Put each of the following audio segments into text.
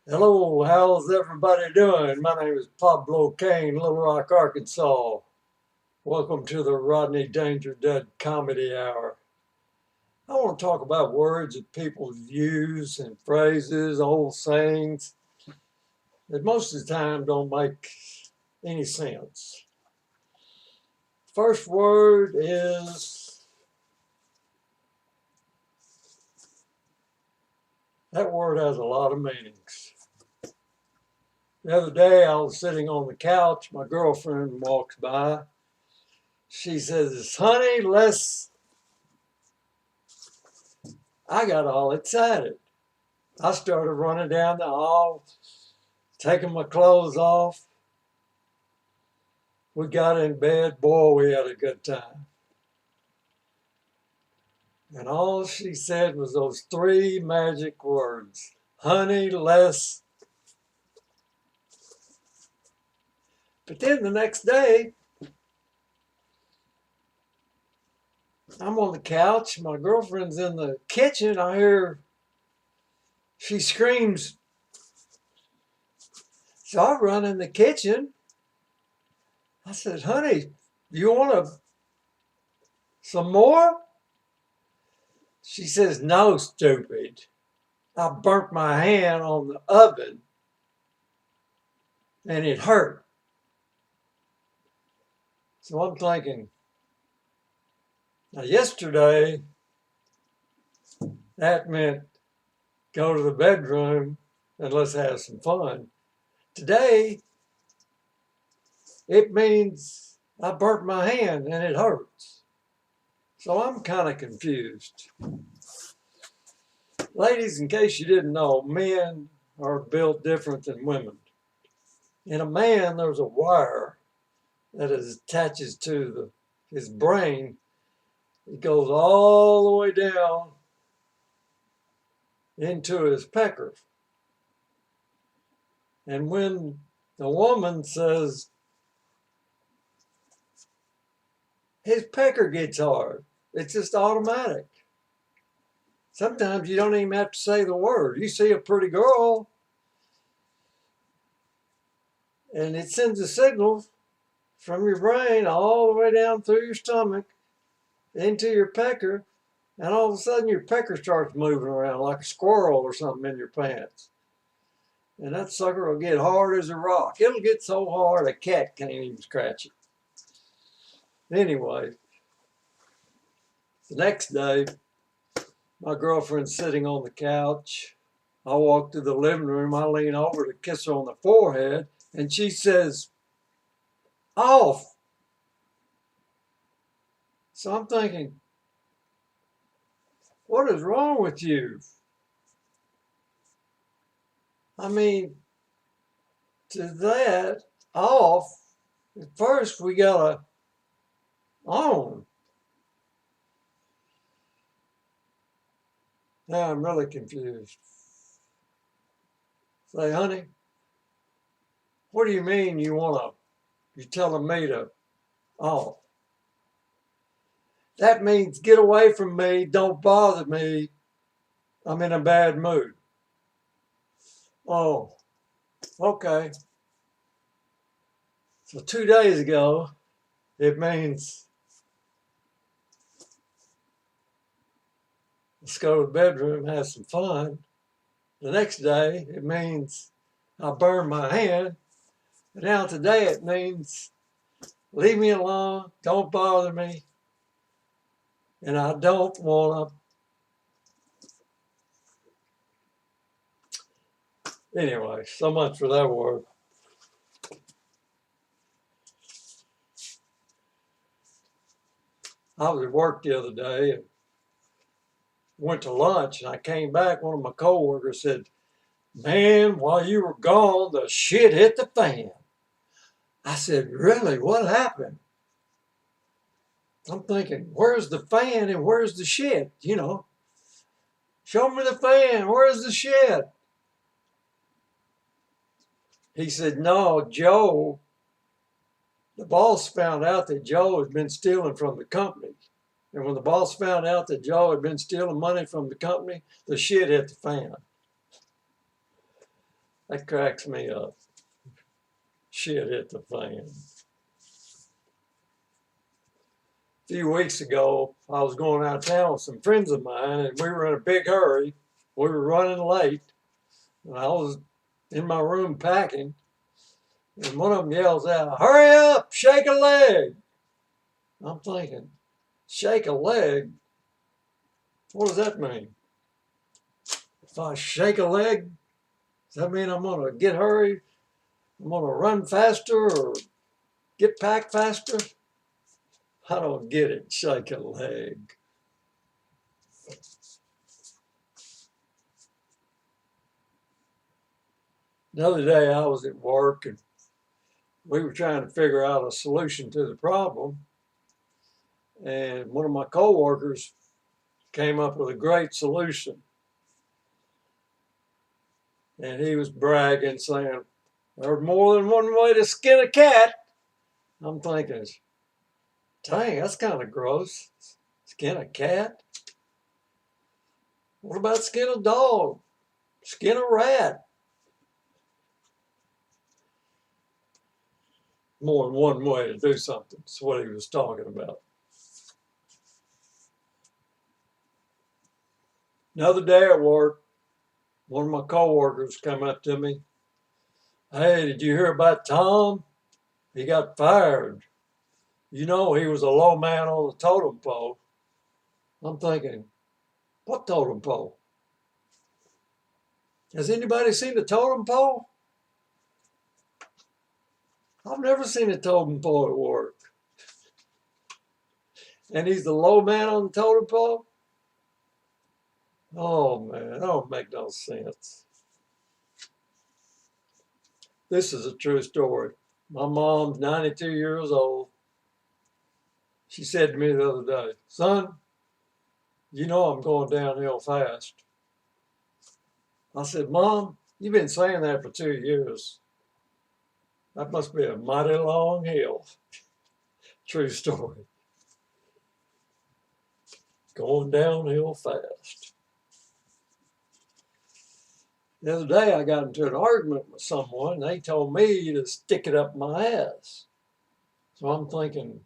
Hello, how's everybody doing? My name is Pablo Kane, Little Rock, Arkansas. Welcome to the Rodney Dangerdud Comedy Hour. I want to talk about words that people use and phrases, old sayings that most of the time don't make any sense. First word is, that word has a lot of meanings. The other day I was sitting on the couch, my girlfriend walks by. She says, honey, I got all excited. I started running down the hall, taking my clothes off. We got in bed. Boy, we had a good time. And all she said was those three magic words, honey, let's. But then the next day, I'm on the couch. My girlfriend's in the kitchen. I hear she screams. So I run in the kitchen. I said, honey, you want some more? She says, no, stupid. I burnt my hand on the oven and it hurt. So I'm thinking, now yesterday, that meant go to the bedroom and let's have some fun. Today, it means I burnt my hand and it hurts. So I'm kind of confused. Ladies, in case you didn't know, men are built different than women. In a man, there's a wire that attaches to his brain. It goes all the way down into his pecker. And when the woman says his pecker gets hard, it's just automatic. Sometimes you don't even have to say the word. You see a pretty girl and it sends a signal from your brain all the way down through your stomach into your pecker, and all of a sudden your pecker starts moving around like a squirrel or something in your pants. And that sucker will get hard as a rock. It'll get so hard a cat can't even scratch it. Anyway, the next day, my girlfriend's sitting on the couch. I walk to the living room. I lean over to kiss her on the forehead, and she says, off. So I'm thinking, what is wrong with you? I mean, to that, off, at first we got a on. Now I'm really confused. Say, honey, what do you mean you're telling me to off? That means get away from me, don't bother me, I'm in a bad mood. Oh, okay. So 2 days ago, it means let's go to the bedroom, have some fun. The next day, it means I burned my hand. And now today, it means leave me alone, don't bother me, and I don't want to. Anyway, so much for that word. I was at work the other day and went to lunch, and I came back. One of my coworkers said, man, while you were gone, the shit hit the fan. I said, really? What happened? I'm thinking, where's the fan and where's the shit? You know, show me the fan. Where's the shit? He said, no, Joe, the boss found out that Joe had been stealing from the company. And when the boss found out that Joe had been stealing money from the company, the shit hit the fan. That cracks me up. Shit hit the fan. A few weeks ago, I was going out of town with some friends of mine, and we were in a big hurry. We were running late, and I was in my room packing, and one of them yells out, "Hurry up, shake a leg." I'm thinking, shake a leg? What does that mean? If I shake a leg, does that mean I'm going to get hurried? I'm going to run faster or get packed faster? I don't get it, shake a leg. The other day I was at work and we were trying to figure out a solution to the problem. And one of my coworkers came up with a great solution. And he was bragging, saying, "There's more than one way to skin a cat." I'm thinking, dang, that's kind of gross. Skin a cat? What about skin a dog? Skin a rat? More than one way to do something. That's what he was talking about. Another day at work, one of my coworkers come up to me. "Hey, did you hear about Tom? He got fired. You know, he was a low man on the totem pole." I'm thinking, what totem pole? Has anybody seen the totem pole? I've never seen a totem pole at work. And he's the low man on the totem pole? Oh man, that don't make no sense. This is a true story. My mom's 92 years old. She said to me the other day, "Son, you know I'm going downhill fast." I said, "Mom, you've been saying that for 2 years. That must be a mighty long hill." True story. Going downhill fast. The other day I got into an argument with someone and they told me to stick it up my ass. So I'm thinking,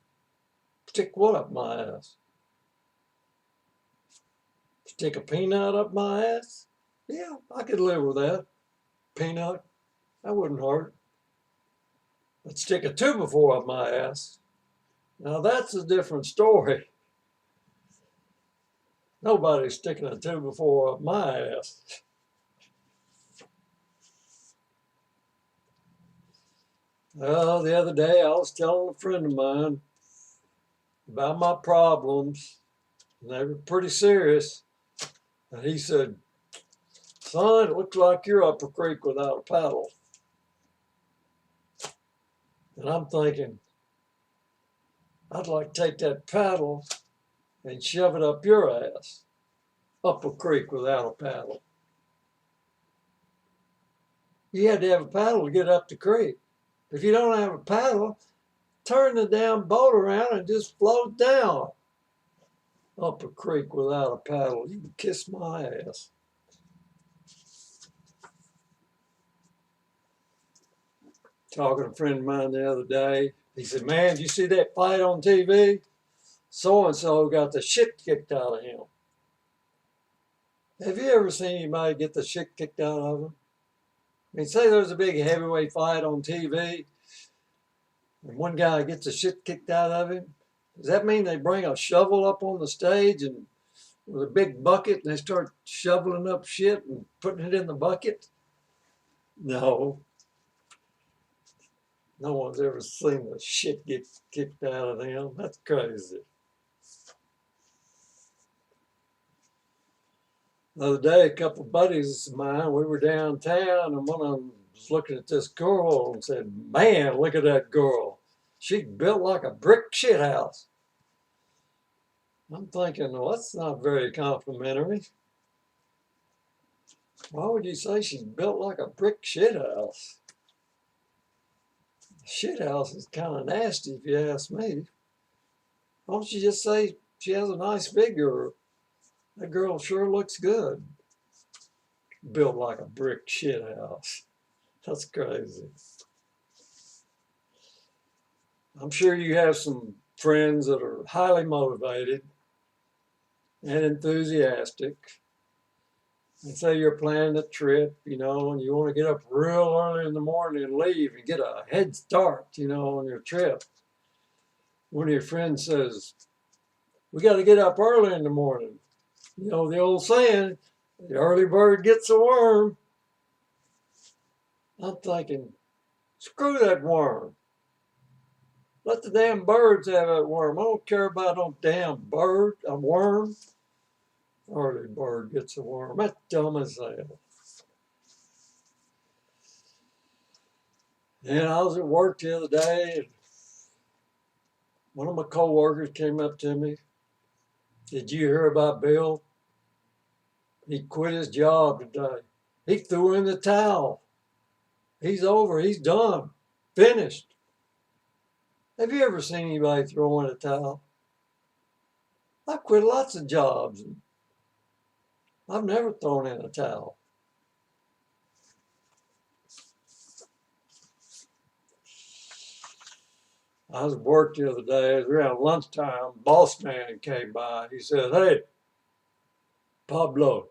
stick what up my ass? Stick a peanut up my ass? Yeah, I could live with that. Peanut, that wouldn't hurt. But stick a 2x4 up my ass? Now that's a different story. Nobody's sticking a 2x4 up my ass. Well, the other day I was telling a friend of mine about my problems, and they were pretty serious. And he said, "Son, it looks like you're up a creek without a paddle." And I'm thinking, I'd like to take that paddle and shove it up your ass, up a creek without a paddle. You had to have a paddle to get up the creek. If you don't have a paddle, turn the damn boat around and just float down. Up a creek without a paddle. You can kiss my ass. Talking to a friend of mine the other day, he said, "Man, did you see that fight on TV? So-and-so got the shit kicked out of him." Have you ever seen anybody get the shit kicked out of them? I mean, say there's a big heavyweight fight on TV and one guy gets the shit kicked out of him. Does that mean they bring a shovel up on the stage and with a big bucket and they start shoveling up shit and putting it in the bucket? No. No one's ever seen the shit get kicked out of them. That's crazy. The other day, a couple of buddies of mine, we were downtown, and one of them was looking at this girl and said, "Man, look at that girl. She's built like a brick shit house." I'm thinking, well, that's not very complimentary. Why would you say she's built like a brick shit house? Shit house is kind of nasty if you ask me. Why don't you just say she has a nice figure? That girl sure looks good. Built like a brick shit house. That's crazy. I'm sure you have some friends that are highly motivated and enthusiastic. And say you're planning a trip, and you want to get up real early in the morning and leave and get a head start, on your trip. One of your friends says, we got to get up early in the morning. The old saying, the early bird gets the worm. I'm thinking, screw that worm. Let the damn birds have that worm. I don't care about no damn bird, a worm. Early bird gets a worm. That's dumb as hell. And I was at work the other day, and one of my coworkers came up to me. Did you hear about Bill? He quit his job today. He threw in the towel. He's over. He's done. Finished. Have you ever seen anybody throw in a towel? I quit lots of jobs, and I've never thrown in a towel. I was at work the other day. It was around lunchtime. Boss man came by. He said, hey, Pablo,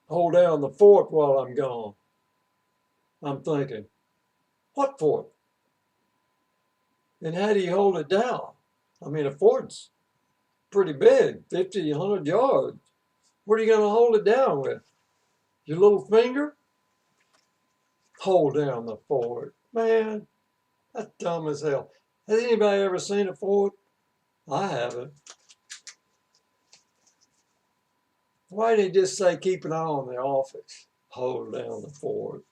hold down the fort while I'm gone. I'm thinking, what fort? And how do you hold it down? I mean, a fort's pretty big, 50, 100 yards. What are you going to hold it down with? Your little finger? Hold down the fort. Man, that's dumb as hell. Has anybody ever seen a fort? I haven't. Why did he just say keep an eye on the office? Hold down the fort.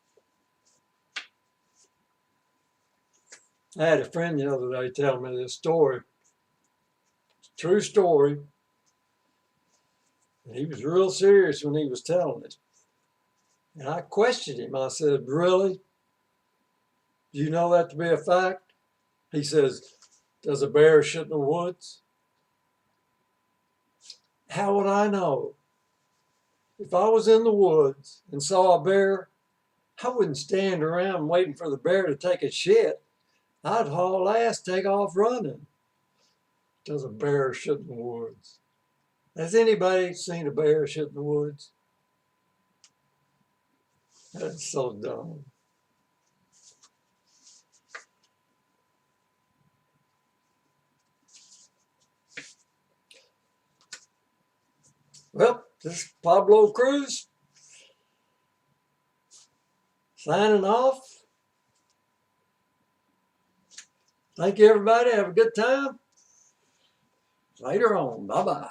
I had a friend the other day tell me this story. True story. And he was real serious when he was telling it. And I questioned him. I said, really? Do you know that to be a fact? He says, does a bear shit in the woods? How would I know? If I was in the woods and saw a bear, I wouldn't stand around waiting for the bear to take a shit. I'd haul ass, take off running. Does a bear shit in the woods? Has anybody seen a bear shit in the woods? That's so dumb. Well, this is Pablo Cruz signing off. Thank you, everybody. Have a good time. Later on. Bye-bye.